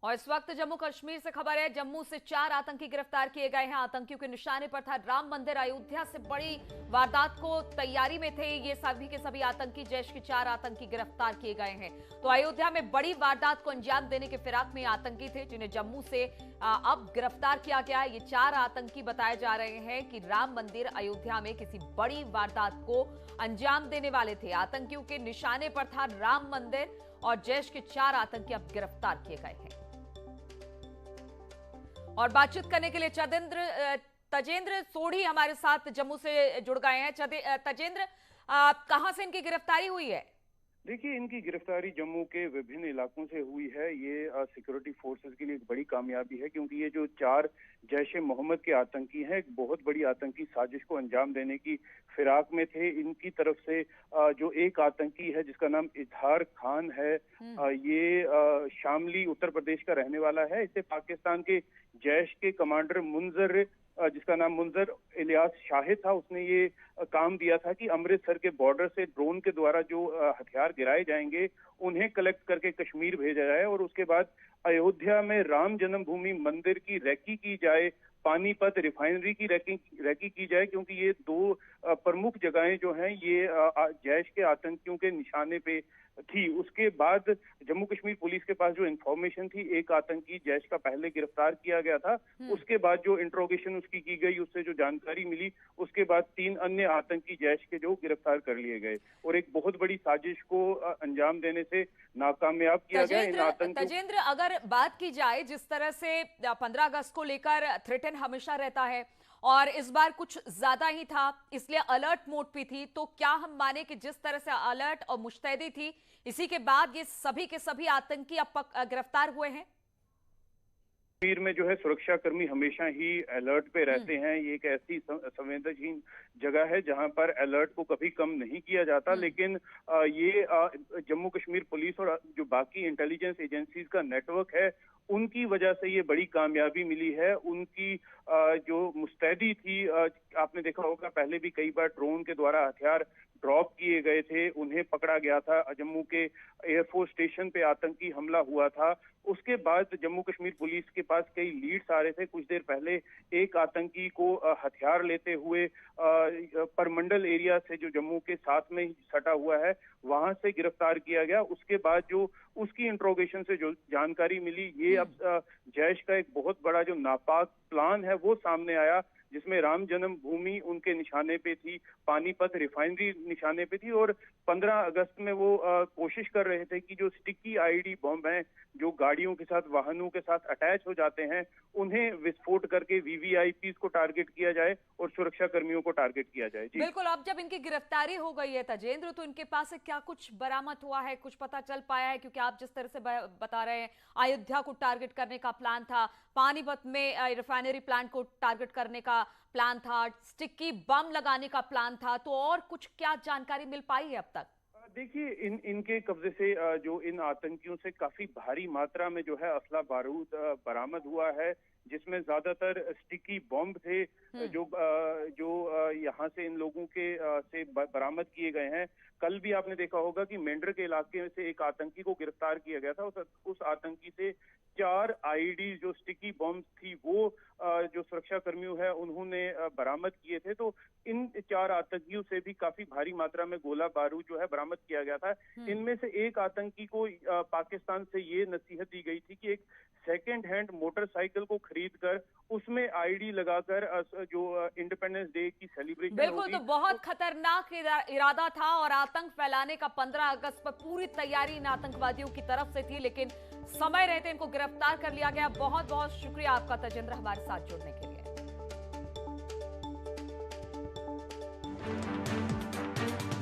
और इस वक्त जम्मू कश्मीर से खबर है, जम्मू से 4 आतंकी गिरफ्तार किए गए हैं। आतंकियों के निशाने पर था राम मंदिर। अयोध्या से बड़ी वारदात को तैयारी में थे ये सभी के सभी आतंकी। जैश के 4 आतंकी गिरफ्तार किए गए हैं। तो अयोध्या में बड़ी वारदात को अंजाम देने के फिराक में आतंकी थे, जिन्हें जम्मू से अब गिरफ्तार किया गया है। ये 4 आतंकी बताए जा रहे हैं कि राम मंदिर अयोध्या में किसी बड़ी वारदात को अंजाम देने वाले थे। आतंकियों के निशाने पर था राम मंदिर और जैश के 4 आतंकी अब गिरफ्तार किए गए हैं। और बातचीत करने के लिए तजेंद्र सोढ़ी हमारे साथ जम्मू से जुड़ गए हैं। तजेंद्र, कहां से इनकी गिरफ्तारी हुई है? देखिए, इनकी गिरफ्तारी जम्मू के विभिन्न इलाकों से हुई है। ये सिक्योरिटी फोर्सेस के लिए एक बड़ी कामयाबी है, क्योंकि ये जो 4 जैश-ए-मोहम्मद के आतंकी हैं, एक बहुत बड़ी आतंकी साजिश को अंजाम देने की फिराक में थे। इनकी तरफ से जो एक आतंकी है जिसका नाम इजहार खान है, ये शामली उत्तर प्रदेश का रहने वाला है। इसे पाकिस्तान के जैश के कमांडर मुंजर, जिसका नाम मुंजर इलियास शाहिद था, उसने ये काम दिया था कि अमृतसर के बॉर्डर से ड्रोन के द्वारा जो हथियार गिराए जाएंगे उन्हें कलेक्ट करके कश्मीर भेजा जाए और उसके बाद अयोध्या में राम जन्मभूमि मंदिर की रैकी की जाए, पानीपत रिफाइनरी की रैकी की जाए, क्योंकि ये 2 प्रमुख जगहें जो हैं ये जैश के आतंकियों के निशाने पे थी। उसके बाद जम्मू कश्मीर पुलिस के पास जो इंफॉर्मेशन थी, एक आतंकी जैश का पहले गिरफ्तार किया गया था, उसके बाद जो इंट्रोगेशन उसकी की गई, उससे जो जानकारी मिली, उसके बाद 3 अन्य आतंकी जैश के जो गिरफ्तार कर लिए गए और एक बहुत बड़ी साजिश को अंजाम देने से नाकामयाब किया गया इन आतंकियों। तजेंद्र, अगर बात की जाए जिस तरह से 15 अगस्त को लेकर थ्रेटन हमेशा रहता है और इस बार कुछ ज्यादा ही था, इसलिए अलर्ट मोड पे थी, तो क्या हम माने कि जिस तरह से अलर्ट और मुस्तैदी थी, इसी के बाद ये सभी के सभी आतंकी अब गिरफ्तार हुए हैं? कश्मीर में जो है सुरक्षा कर्मी हमेशा ही अलर्ट पे रहते हैं। ये एक ऐसी संवेदनशील जगह है जहां पर अलर्ट को कभी कम नहीं किया जाता, लेकिन ये जम्मू कश्मीर पुलिस और जो बाकी इंटेलिजेंस एजेंसीज का नेटवर्क है, उनकी वजह से ये बड़ी कामयाबी मिली है। उनकी जो मुस्तैदी थी, आपने देखा होगा पहले भी कई बार ड्रोन के द्वारा हथियार ड्रॉप किए गए थे, उन्हें पकड़ा गया था। जम्मू के एयरफोर्स स्टेशन पे आतंकी हमला हुआ था। उसके बाद जम्मू कश्मीर पुलिस के पास कई लीड्स आ रहे थे। कुछ देर पहले एक आतंकी को हथियार लेते हुए परमंडल एरिया से, जो जम्मू के साथ में ही सटा हुआ है, वहां से गिरफ्तार किया गया। उसके बाद जो उसकी इंट्रोगेशन से जो जानकारी मिली, ये अब जैश का एक बहुत बड़ा जो नापाक प्लान है वो सामने आया, जिसमें राम जन्मभूमि उनके निशाने पे थी, पानीपत रिफाइनरी निशाने पे थी और 15 अगस्त में वो कोशिश कर रहे थे कि जो स्टिकी आईडी बॉम्ब हैं, जो गाड़ियों के साथ, वाहनों के साथ अटैच हो जाते हैं, उन्हें विस्फोट करके वीवीआईपी को टारगेट किया जाए और सुरक्षा कर्मियों को टारगेट किया जाए। जी बिल्कुल। अब जब इनकी गिरफ्तारी हो गई है तजेंद्र, तो इनके पास से क्या कुछ बरामद हुआ है, कुछ पता चल पाया है? क्योंकि आप जिस तरह से बता रहे हैं, अयोध्या को टारगेट करने का प्लान था, पानीपत में रिफाइनरी प्लांट को टारगेट करने का प्लान था, स्टिकी बम लगाने का प्लान था, तो और कुछ क्या जानकारी मिल पाई है अब तक? देखिए, इनके कब्जे से जो इन आतंकियों से काफी भारी मात्रा में जो है असला बारूद बरामद हुआ है, जिसमें ज्यादातर स्टिकी बॉम्ब थे, जो यहाँ से इन लोगों के से बरामद किए गए हैं। कल भी आपने देखा होगा कि मेंढर के इलाके से एक आतंकी को गिरफ्तार किया गया था। उस आतंकी से 4 आईडी जो स्टिकी बॉम्ब थी वो जो सुरक्षा कर्मियों है उन्होंने बरामद किए थे। तो इन 4 आतंकियों से भी काफी भारी मात्रा में गोला बारूद जो है बरामद किया गया था। इनमें से एक आतंकी को पाकिस्तान से ये नसीहत दी गई थी कि एक सेकेंड हैंड मोटरसाइकिल को खरीदकर उसमें आईडी लगाकर जो इंडिपेंडेंस डे की सेलिब्रेशन बिल्कुल, होगी, तो बहुत खतरनाक इरादा था और आतंक फैलाने का 15 अगस्त पर पूरी तैयारी इन आतंकवादियों की तरफ से थी, लेकिन समय रहते इनको गिरफ्तार कर लिया गया। बहुत बहुत शुक्रिया आपका तजेंद्र, हमारे साथ जुड़ने के लिए।